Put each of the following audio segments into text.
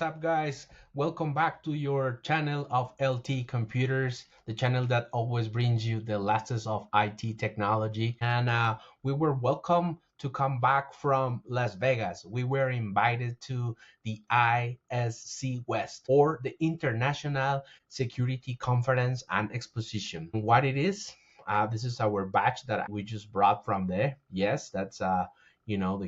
What's up, guys? Welcome back to your channel of LT Computers, the channel that always brings you the latest of IT technology. And we were welcome to come back from Las Vegas. We were invited to the ISC West, or the International Security Conference and Exposition. What it is? This is our batch that we just brought from there. Yes, that's the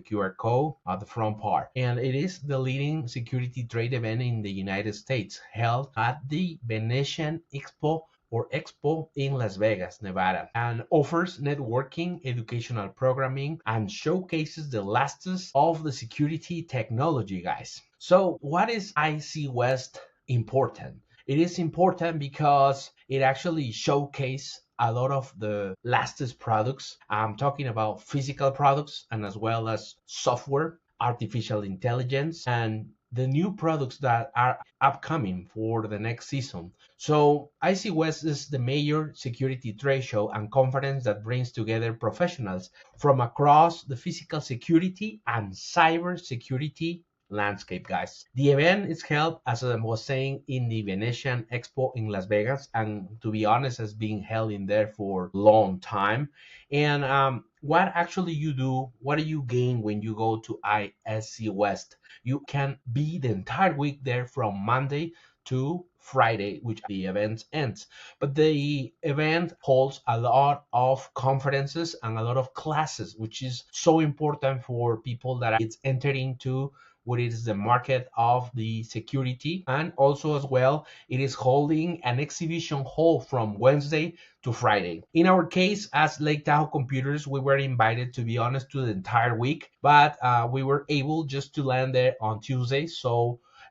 QR code at the front part. And it is the leading security trade event in the United States, held at the Venetian Expo in Las Vegas, Nevada, and offers networking, educational programming, and showcases the latest of the security technology, guys. So what is IC West important? It is important because it actually showcases a lot of the latest products. I'm talking about physical products and as well as software, artificial intelligence, and the new products that are upcoming for the next season. So IC West is the major security trade show and conference that brings together professionals from across the physical security and cyber security landscape, guys. The event is held, as I was saying, in the Venetian Expo in Las Vegas, and to be honest, has been held in there for a long time. And what actually you do, what do you gain when you go to ISC West? You can be the entire week there from Monday to Friday, which the event ends. But the event holds a lot of conferences and a lot of classes, which is so important for people that it's entering to what is the market of the security. And also as well, it is holding an exhibition hall from Wednesday to Friday. In our case, as Lake Tahoe Computers, we were invited, to be honest, to the entire week, but we were able just to land there on Tuesday,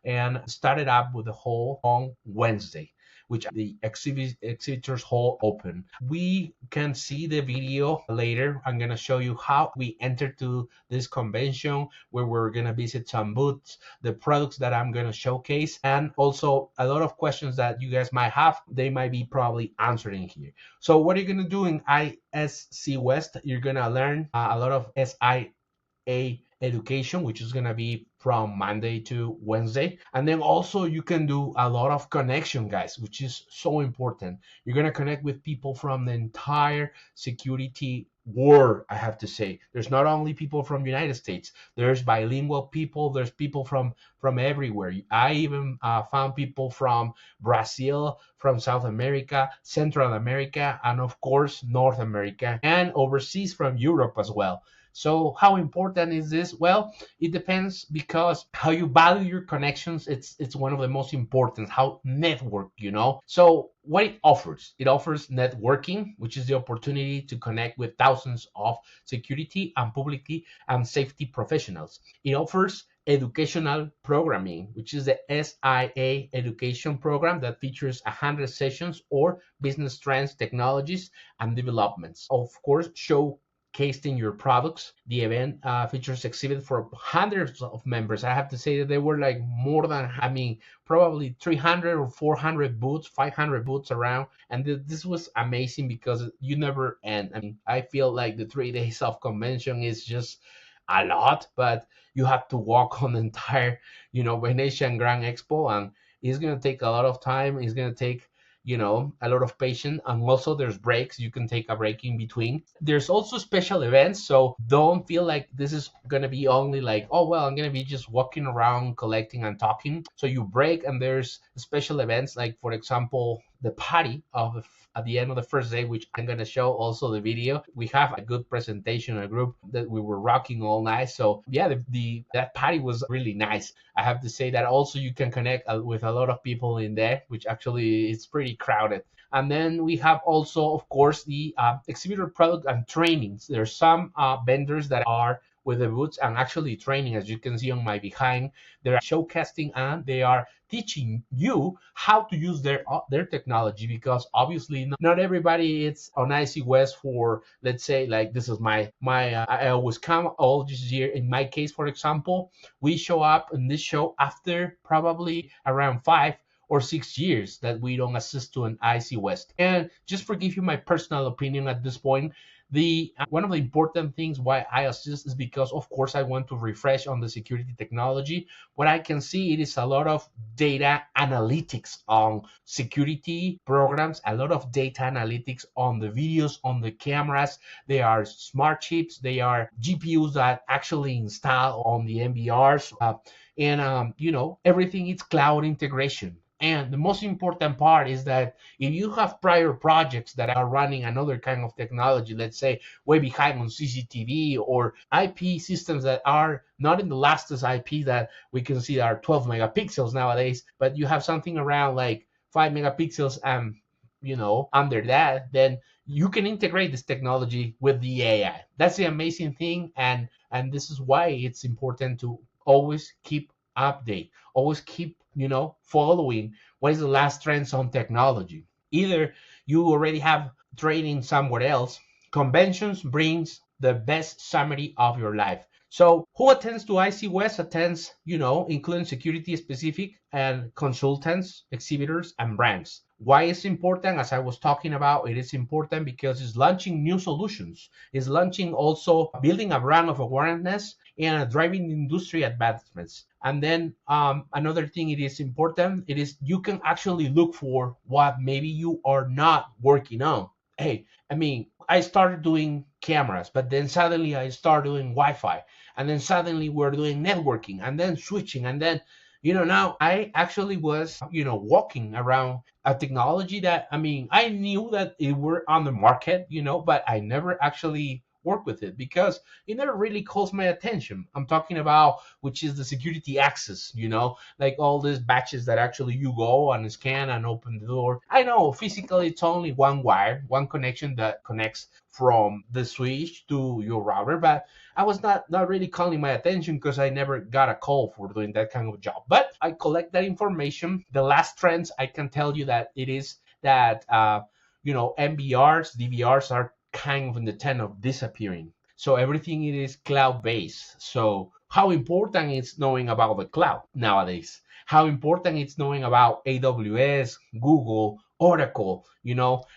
and started up with the hall on Wednesday, which the exhibitors hall open. We can see the video later. I'm gonna show you how we entered to this convention, where we're gonna visit some booths, the products that I'm gonna showcase, and also a lot of questions that you guys might have, they might be probably answering here. So what are you gonna do in ISC West? You're gonna learn a lot of SIA education, which is going to be from Monday to Wednesday. And then also you can do a lot of connection, guys, which is so important. You're going to connect with people from the entire security world. I have to say, there's not only people from the United States, there's bilingual people, there's people from everywhere. I even found people from Brazil, from South America, Central America, and of course North America, and overseas from Europe as well. So how important is this? Well, it depends, because how you value your connections, it's one of the most important, how network. So what it offers networking, which is the opportunity to connect with thousands of security and publicly and safety professionals. It offers educational programming, which is the SIA education program that features 100 sessions or business trends, technologies, and developments. Of course, showcasing your products. The event features exhibit for hundreds of members. I have to say that there were like more than, probably 300 or 400 booths, 500 booths around. And this was amazing because you never end. I feel like the 3 days of convention is just a lot, but you have to walk on the entire, Venetian Grand Expo, and it's going to take a lot of time. It's going to take a lot of patience, and also there's breaks. You can take a break in between. There's also special events, so don't feel like this is gonna be only like, oh well, I'm gonna be just walking around collecting and talking. So you break, and there's special events, like for example the party at the end of the first day, which I'm gonna show also the video. We have a good presentation, a group that we were rocking all night. So yeah, that party was really nice. I have to say that also you can connect with a lot of people in there, which actually is pretty crowded. And then we have also, of course, the exhibitor product and trainings. There's some vendors that are with the booths and actually training, as you can see on my behind. They're showcasing and they are teaching you how to use their technology, because obviously not everybody is on IC West for, let's say, like this is my I always come all this year. In my case, for example, we show up in this show after probably around 5 or 6 years that we don't assist to an IC West. And just for give you my personal opinion at this point, The one of the important things why I assist is because, of course, I want to refresh on the security technology. What I can see, it is a lot of data analytics on security programs, a lot of data analytics on the videos, on the cameras. They are smart chips, they are GPUs that actually install on the MBRs, and everything is cloud integration. And the most important part is that if you have prior projects that are running another kind of technology, let's say way behind on CCTV or IP systems that are not in the latest IP that we can see are 12 megapixels nowadays, but you have something around like 5 megapixels and under that, then you can integrate this technology with the AI. That's the amazing thing, and this is why it's important to always keep update, always keep following what is the last trends on technology. Either you already have training somewhere else. Conventions brings the best summary of your life. So who attends to IC West attends, including security specific and consultants, exhibitors, and brands. Why is important? As I was talking about, it is important because it's launching new solutions. It's launching also building a brand of awareness and driving industry advancements. And then another thing it is important, it is you can actually look for what maybe you are not working on. Hey, I mean, I started doing cameras, but then suddenly I started doing Wi-Fi, and then suddenly we're doing networking, and then switching, and then now I actually was walking around a technology that, I mean, I knew that it were on the market, but I never actually worked with it because it never really calls my attention. I'm talking about which is the security access, like all these batches that actually you go and scan and open the door. I know physically it's only one wire, one connection that connects from the switch to your router, but I was not really calling my attention because I never got a call for doing that kind of job. But I collect that information. The last trends, I can tell you that it is that MBRs, DVRs are kind of in the trend of disappearing. So everything it is cloud based. So how important is knowing about the cloud nowadays? How important it's knowing about AWS, Google, Oracle,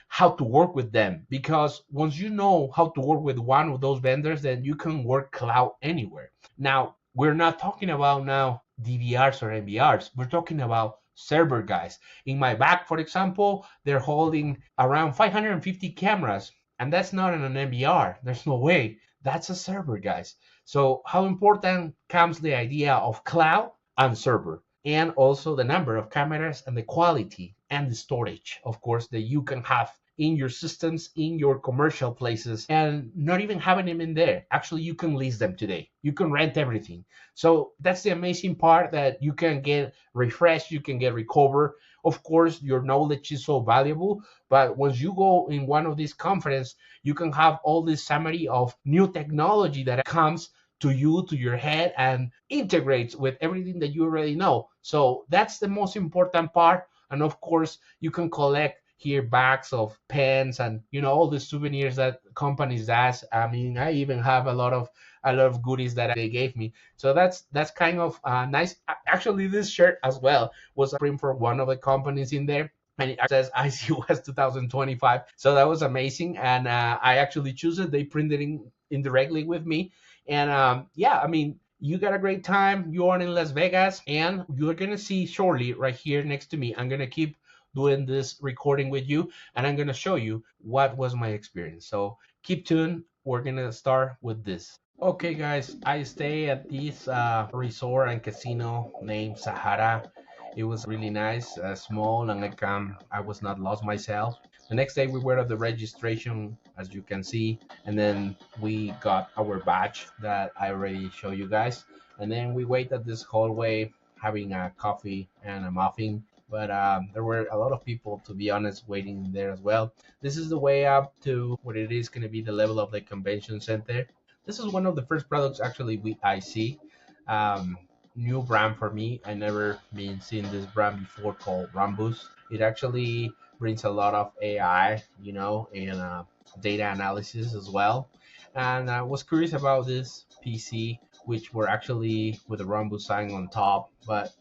how to work with them. Because once you know how to work with one of those vendors, then you can work cloud anywhere. Now, we're not talking about now DVRs or MVRs. We're talking about server guys. In my back, for example, they're holding around 550 cameras, and that's not in an MVR. There's no way. That's a server, guys. So how important comes the idea of cloud and server, and also the number of cameras and the quality and the storage, of course, that you can have in your systems, in your commercial places, and not even having them in there. Actually, you can lease them today. You can rent everything. So that's the amazing part, that you can get refreshed, you can get recovered. Of course, your knowledge is so valuable, but once you go in one of these conferences, you can have all this summary of new technology that comes to you, to your head, and integrates with everything that you already know. So that's the most important part. And of course, you can collect here bags of pens and all the souvenirs that companies does. I mean, I even have a lot of goodies that they gave me. So that's kind of nice. Actually, this shirt as well was a print from one of the companies in there, and it says IC West 2025. So that was amazing, and I actually choose it. They printed it indirectly with me, and yeah, I mean, you got a great time. You are in Las Vegas, and you're gonna see shortly right here next to me. I'm gonna keep doing this recording with you, and I'm gonna show you what was my experience. So keep tuned. We're gonna start with this. Okay, guys, I stay at this resort and casino named Sahara. It was really nice, small, and like I was not lost myself. The next day we were at the registration, as you can see, and then we got our badge that I already show you guys, and then we wait at this hallway having a coffee and a muffin. But there were a lot of people, to be honest, waiting there as well. This is the way up to what it is going to be the level of the convention center. This is one of the first products actually I see. Um, New brand for me. I never been seeing this brand before called Rambus. It actually brings a lot of AI, and data analysis as well. And I was curious about this PC, which were actually with the Rambus sign on top, but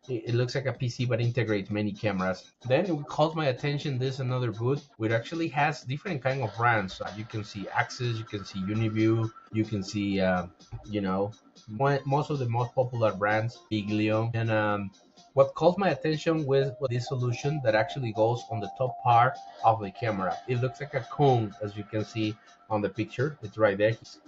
It looks like a PC but integrates many cameras. Then it calls my attention this another booth which actually has different kind of brands. You can see Axis, you can see Uniview, you can see you know most of the most popular brands, Big Leon. And what calls my attention with this solution that actually goes on the top part of the camera. It looks like a cone, as you can see on the picture. It's right there. He's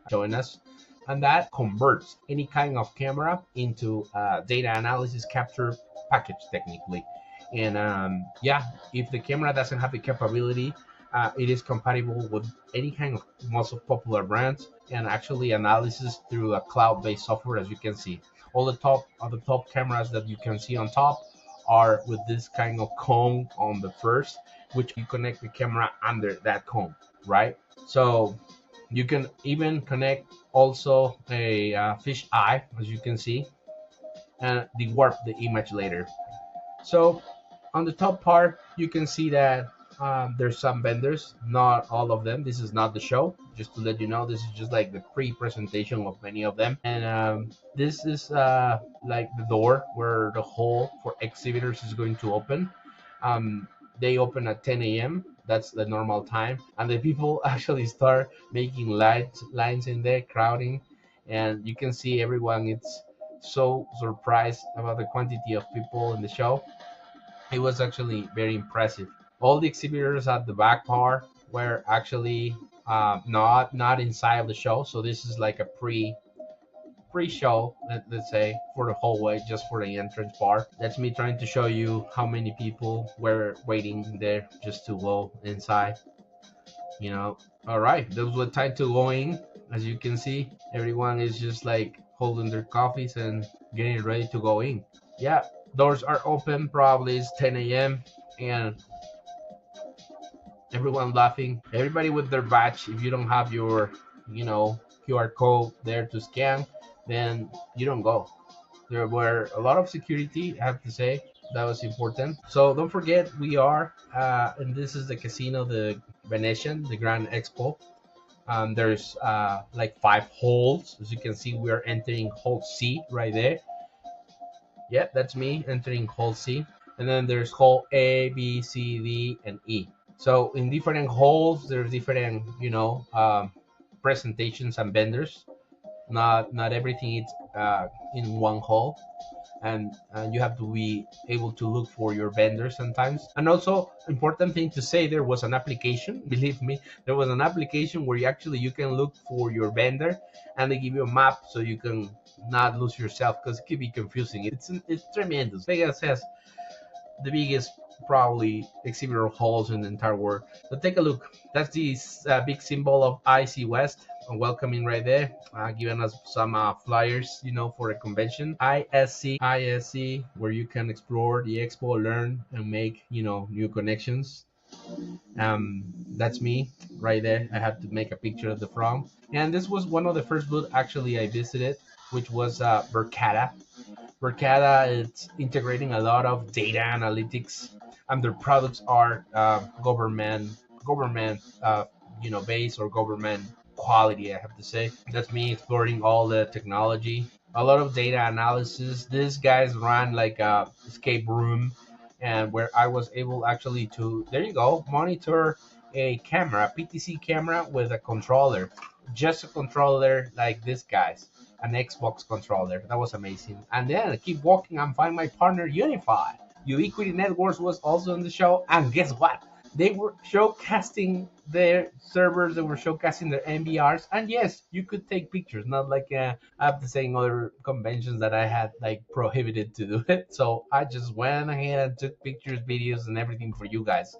showing us. And that converts any kind of camera into data analysis capture package technically. And yeah, if the camera doesn't have the capability, it is compatible with any kind of most popular brands, and actually analysis through a cloud-based software. As you can see, all the top cameras that you can see on top are with this kind of cone on the first, which you connect the camera under that cone, right? So you can even connect also a fish eye, as you can see, and dewarp the image later. So on the top part, you can see that there's some vendors, not all of them. This is not the show, just to let you know. This is just like the pre-presentation of many of them. And this is like the door where the hall for exhibitors is going to open. They open at 10 a.m. That's the normal time, and the people actually start making lines in there, crowding, and you can see everyone. It's so surprised about the quantity of people in the show. It was actually very impressive. All the exhibitors at the back part were actually not inside of the show, so this is like a pre-show, let's say, for the hallway, just for the entrance part. That's me trying to show you how many people were waiting there just to go inside. All right, that was time to go in. As you can see, everyone is just like holding their coffees and getting ready to go in. Yeah, doors are open. Probably it's 10 a.m. and everyone laughing. Everybody with their badge. If you don't have your, QR code there to scan, then you don't go. There were a lot of security, I have to say. That was important. So don't forget, we are, and this is the casino, the Venetian, the Grand Expo. There's like 5 halls. As you can see, we are entering hall C right there. Yeah, that's me entering hall C. And then there's hall A, B, C, D, and E. So in different halls, there's different, presentations and vendors. Not everything is in one hall, and you have to be able to look for your vendors sometimes. And also, important thing to say, there was an application. Believe me, there was an application where you can look for your vendor, and they give you a map so you can not lose yourself, because it can be confusing. It's tremendous. Vegas has the biggest probably exhibitor halls in the entire world. But take a look. That's the big symbol of ISC West, welcoming right there, giving us some flyers, for a convention. ISC, where you can explore the expo, learn, and make, new connections. That's me right there. I had to make a picture of the front. And this was one of the first booths actually I visited, which was Verkada. Verkada is integrating a lot of data analytics, and their products are government base or government quality. I have to say, that's me exploring all the technology, a lot of data analysis. These guys ran like a escape room, and where I was able actually to, there you go, monitor a camera, PTC camera with a controller, just a controller like this guy's, an Xbox controller. That was amazing. And then I keep walking and find my partner Unify. Ubiquity Networks was also on the show, and guess what? They were showcasing their servers, they were showcasing their MBRs, and yes, you could take pictures, not like I have to say in other conventions that I had like prohibited to do it. So I just went ahead and took pictures, videos, and everything for you guys.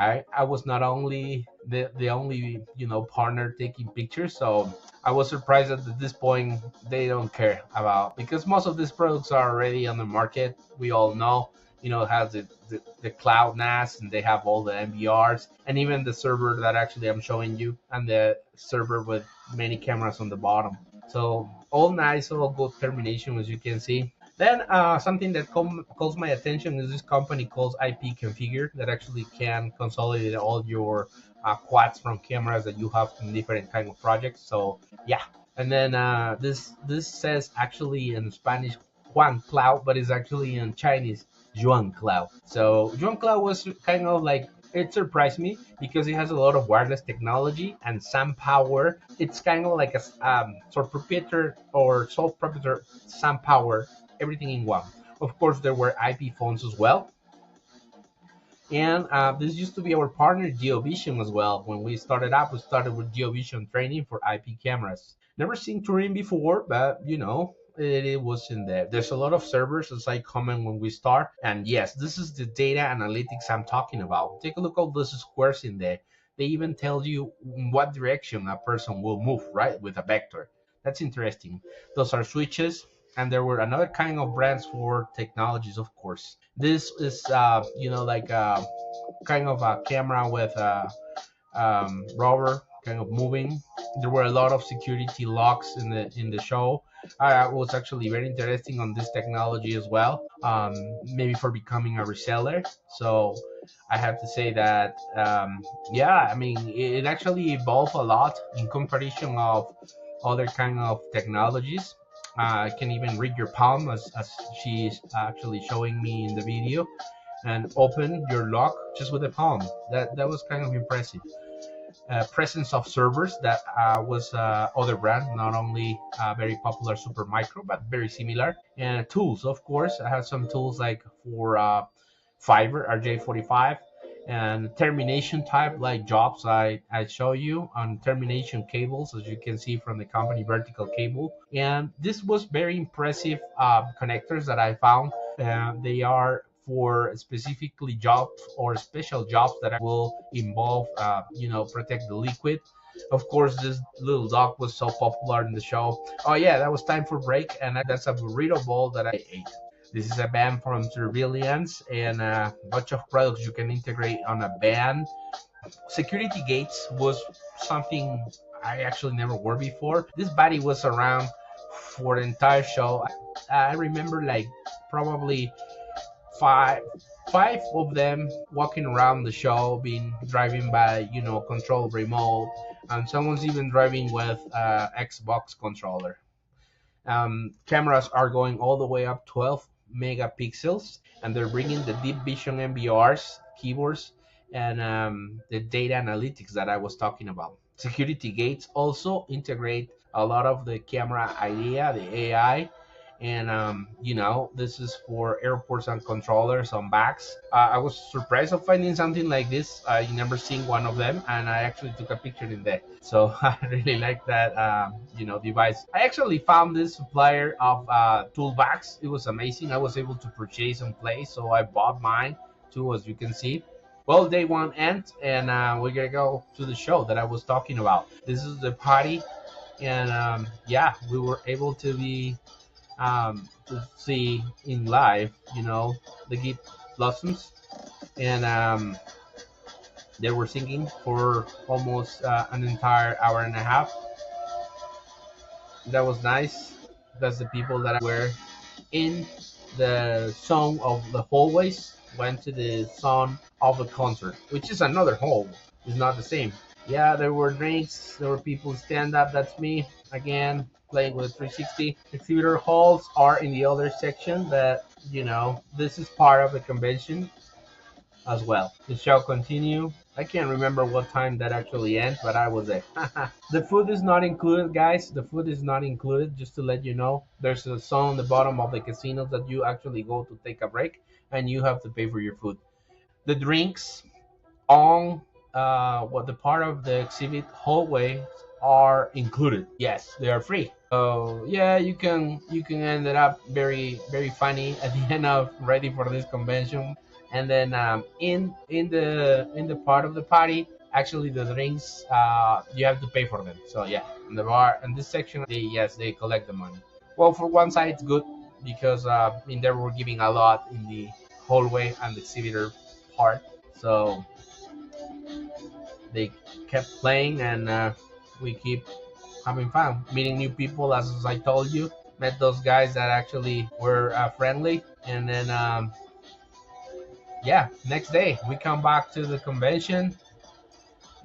I was not only the only partner taking pictures, so I was surprised that at this point they don't care about, because most of these products are already on the market. We all know, it has the cloud NAS, and they have all the MVRs, and even the server that actually I'm showing you, and the server with many cameras on the bottom. So all nice, all good termination, as you can see. Then something that calls my attention is this company called IP Configure, that actually can consolidate all your quads from cameras that you have in different kind of projects. So yeah, and then this says actually in Spanish Juan Cloud, but it's actually in Chinese Yuan Cloud. So Yuan Cloud was kind of like, it surprised me because it has a lot of wireless technology and some power. It's kind of like a sole proprietor or sole proprietor some power, everything in one. Of course, there were IP phones as well. And this used to be our partner GeoVision as well. When we started up, we started with GeoVision training for IP cameras. Never seen Turing before, but it was in there. There's a lot of servers, as I comment when we start. And yes, this is the data analytics I'm talking about. Take a look at those squares in there. They even tell you in what direction a person will move, right, with a vector. That's interesting. Those are switches, and there were another kind of brands for technologies, of course. This is, like kind of a camera with a rover kind of moving. There were a lot of security locks in the show. I was actually very interesting on this technology as well. Maybe for becoming a reseller. So I have to say that, yeah, I mean, it actually evolved a lot in comparison of other kind of technologies. I can even read your palm as she's actually showing me in the video, and open your lock just with the palm. That was kind of impressive. Presence of servers that was other brand, not only very popular Supermicro, but very similar. And tools, of course. I have some tools like for Fiverr RJ45 and termination type like jobs I show you on termination cables, as you can see from the company vertical cable. And this was very impressive connectors that I found. They are for specifically jobs or special jobs that will involve, protect the liquid. Of course, this little dog was so popular in the show. Oh yeah, that was time for break, and that's a burrito bowl that I ate. This is a band from Surveillance and a bunch of products you can integrate on a band. Security gates was something I actually never wore before. This body was around for the entire show. I remember like probably five five of them walking around the show, being driving by, control remote, and someone's even driving with Xbox controller. Cameras are going all the way up 12 megapixels, and they're bringing the deep vision MBRs, keyboards, and the data analytics that I was talking about. Security gates also integrate a lot of the camera idea, the AI, and this is for airports and controllers on backs. I was surprised of finding something like this. I never seen one of them, and I actually took a picture in there. So I really like that device. I actually found this supplier of tool bags. It was amazing. I was able to purchase and play, so I bought mine too, as you can see. Well, day one ends, and we're gonna go to the show that I was talking about. This is the party, and yeah, we were able to see in live, the gift blossoms, and they were singing for almost an entire hour and a half. That was nice. That's the people that were in the song of the hallways went to the song of the concert, which is another hall. It's not the same. Yeah, there were drinks. There were people stand up. That's me again playing with 360. Exhibitor halls are in the other section. That this is part of the convention as well. The show continue. I can't remember what time that actually ends, but I was there. The food is not included, guys. The food is not included. Just to let you know, there's a zone on the bottom of the casinos that you actually go to take a break, and you have to pay for your food. The drinks on what the part of the exhibit hallway are included. Yes, they are free. So yeah, you can end it up very very funny at the end of ready for this convention. And then in the part of the party, actually the drinks you have to pay for them. So yeah, in the bar in this section, they collect the money. Well, for one side it's good because they were giving a lot in the hallway and the exhibitor part. So they kept playing, and we keep having fun, meeting new people. As I told you, met those guys that actually were friendly, and then yeah, next day we come back to the convention,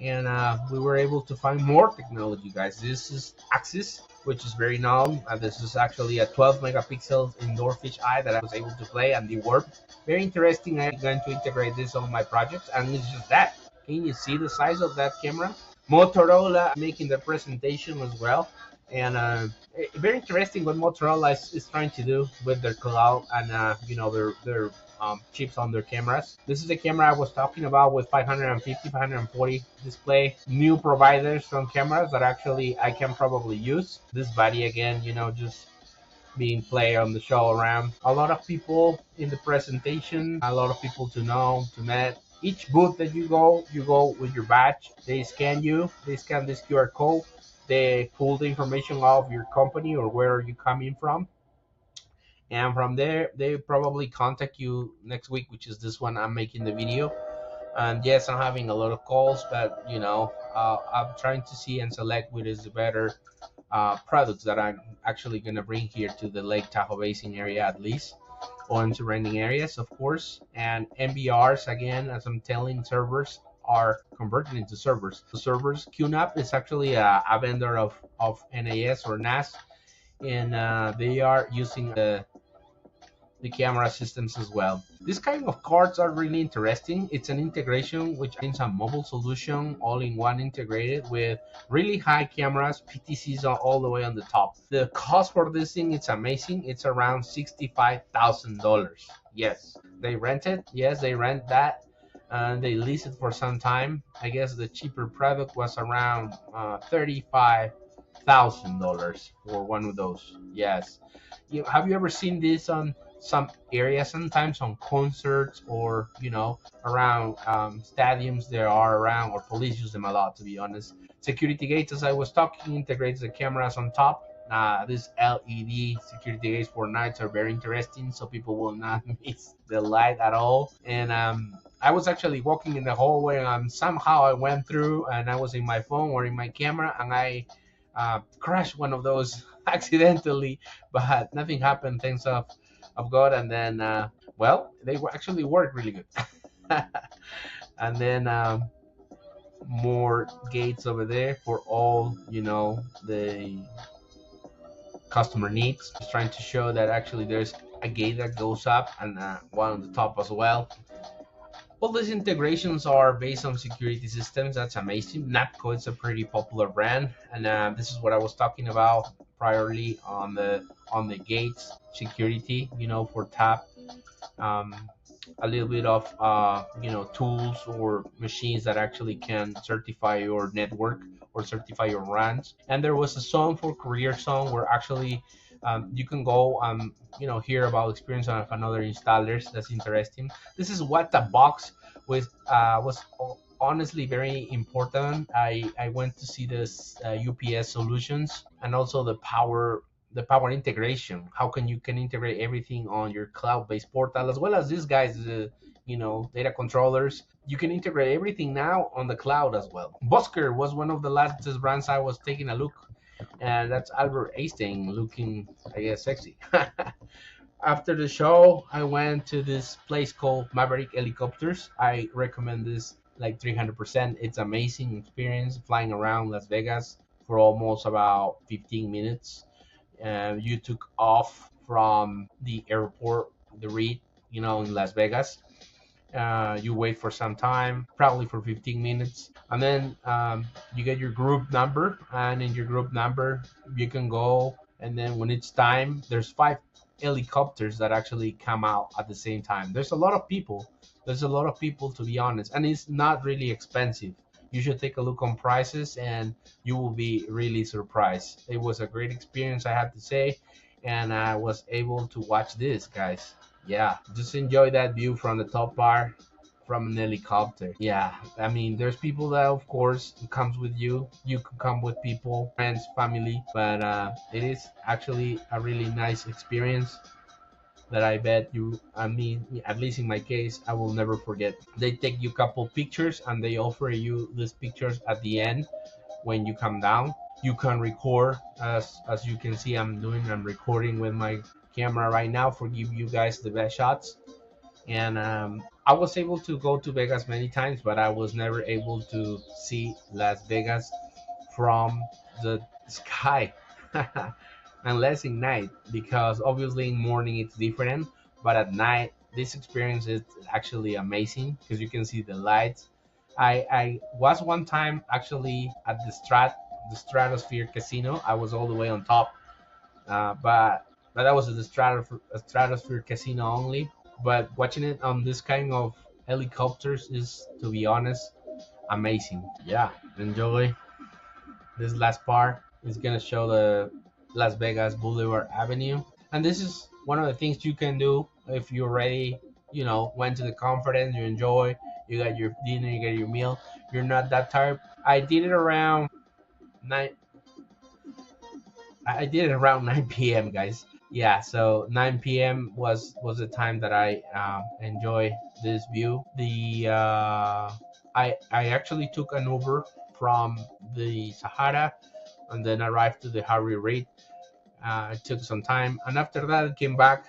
and we were able to find more technology, guys. This is Axis. which is very known. This is actually a 12 megapixel indoor fish eye that I was able to play, and the warp. Very interesting. I'm going to integrate this on my projects, and it's just that. Can you see the size of that camera? Motorola making the presentation as well, and very interesting what Motorola is trying to do with their cloud and their chips on their cameras. This is the camera I was talking about with 550, 540 display. New providers from cameras that actually I can probably use. This body again, just being played on the show around. A lot of people in the presentation, a lot of people to know, to meet. Each booth that you go with your badge. They scan you, they scan this QR code, they pull the information of your company or where are you coming from. And from there, they probably contact you next week, which is this one I'm making the video. And yes, I'm having a lot of calls, but I'm trying to see and select which is the better products that I'm actually going to bring here to the Lake Tahoe Basin area at least, or in surrounding areas, of course. And MBRs, again, as I'm telling, servers are converted into servers. The servers, QNAP is actually a vendor of NAS or NAS, and they are using the camera systems as well. This kind of cards are really interesting. It's an integration which is a mobile solution, all in one integrated with really high cameras. PTCs are all the way on the top. The cost for this thing, it's amazing. It's around $65,000. Yes, they rent it. Yes, they rent that. And they lease it for some time. I guess the cheaper product was around $35,000 for one of those. Yes. Have you ever seen this on some areas, sometimes on concerts or around stadiums there are around, or police use them a lot, to be honest. Security gates, as I was talking, integrates the cameras on top. These LED security gates for nights are very interesting, so people will not miss the light at all. And I was actually walking in the hallway, and somehow I went through, and I was in my phone or in my camera, and I crashed one of those accidentally, but nothing happened, thanks of God. And then, well, they actually work really good. And then more gates over there for all the customer needs. Just trying to show that actually there's a gate that goes up and one on the top as well. All these integrations are based on security systems. That's amazing. NAPCO is a pretty popular brand, and this is what I was talking about priorly on the gates security. For tap, a little bit of tools or machines that actually can certify your network or certify your runs. And there was a song for career song where actually you can go hear about experience of another installers. That's interesting. This is what the box was honestly very important. I went to see this UPS solutions, and also the power integration. How can integrate everything on your cloud-based portal, as well as these guys, data controllers. You can integrate everything now on the cloud as well. Bosker was one of the last brands I was taking a look, and that's Albert Einstein looking, I guess, sexy. After the show, I went to this place called Maverick Helicopters. I recommend this like 300%. It's amazing experience flying around Las Vegas for almost about 15 minutes. You took off from the airport, the Reed, in Las Vegas. You wait for some time, probably for 15 minutes, and then you get your group number, and in your group number you can go, and then when it's time, there's 5 helicopters that actually come out at the same time. There's a lot of people, to be honest, and it's not really expensive. You should take a look on prices, and you will be really surprised. It was a great experience, I have to say, and I was able to watch this, guys. Yeah, just enjoy that view from the top bar from an helicopter. Yeah, I mean, there's people that, of course, comes with you. You can come with people, friends, family, but it is actually a really nice experience that I bet you, I mean, at least in my case, I will never forget. They take you a couple pictures, and they offer you these pictures at the end when you come down. You can record, as you can see I'm recording with my camera right now for give you guys the best shots. And I was able to go to Vegas many times, but I was never able to see Las Vegas from the sky. unless in night, because obviously in morning it's different, but at night this experience is actually amazing because you can see the lights. I was one time actually at the Stratosphere Casino. I was all the way on top, but that was at the Stratosphere Casino only. But watching it on this kind of helicopters is, to be honest, amazing. Yeah, enjoy. This last part is gonna show the Las Vegas Boulevard Avenue, and this is one of the things you can do if you already, went to the conference, you enjoy, you got your dinner, you get your meal, you're not that tired. I did it around nine. I did it around 9 p.m., guys. Yeah, so 9 p.m. was the time that I enjoy this view. I actually took an Uber from the Sahara and then arrived to the Harry Reid. It took some time, and after that, I came back.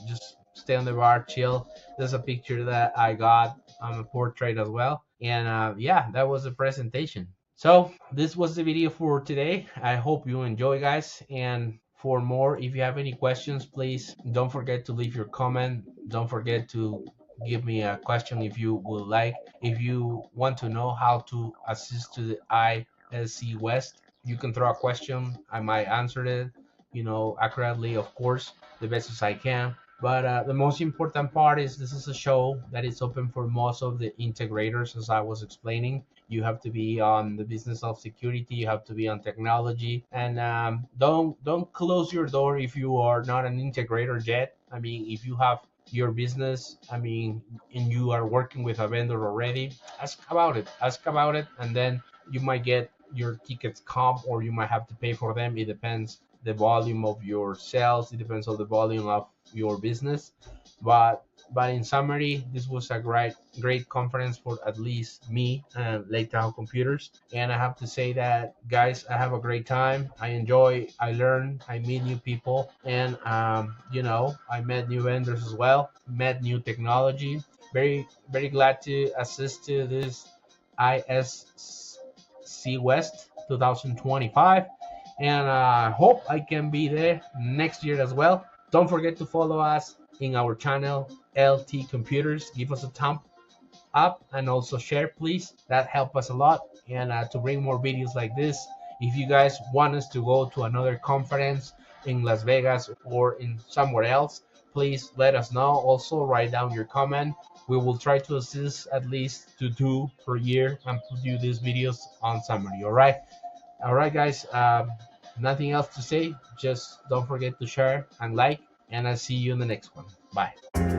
Just stay on the bar, chill. There's a picture that I got on a portrait as well, and yeah, that was the presentation. So this was the video for today. I hope you enjoy, guys. And for more, if you have any questions, please don't forget to leave your comment. Don't forget to give me a question if you would like. If you want to know how to assist to the ISC West, you can throw a question. I might answer it, accurately, of course, the best as I can. But the most important part is this is a show that is open for most of the integrators, as I was explaining. You have to be on the business of security, you have to be on technology, and don't close your door if you are not an integrator yet. I mean, if you have your business, I mean, and you are working with a vendor already, ask about it, and then you might get your tickets comp, or you might have to pay for them. It depends the volume of your sales, it depends on the volume of your business. But in summary, this was a great conference for at least me and Lake Tahoe Computers. And I have to say that, guys, I have a great time. I enjoy, I learn, I meet new people, and I met new vendors as well, met new technology. Very very glad to assist to this ISC West 2025, and I hope I can be there next year as well. Don't forget to follow us in our channel LT Computers. Give us a thumb up and also share, please. That helps us a lot, and to bring more videos like this. If you guys want us to go to another conference in Las Vegas or in somewhere else, please let us know. Also, write down your comment. We will try to assist at least to two per year and put you these videos on summary. All right, guys. Nothing else to say. Just don't forget to share and like, and I'll see you in the next one. Bye.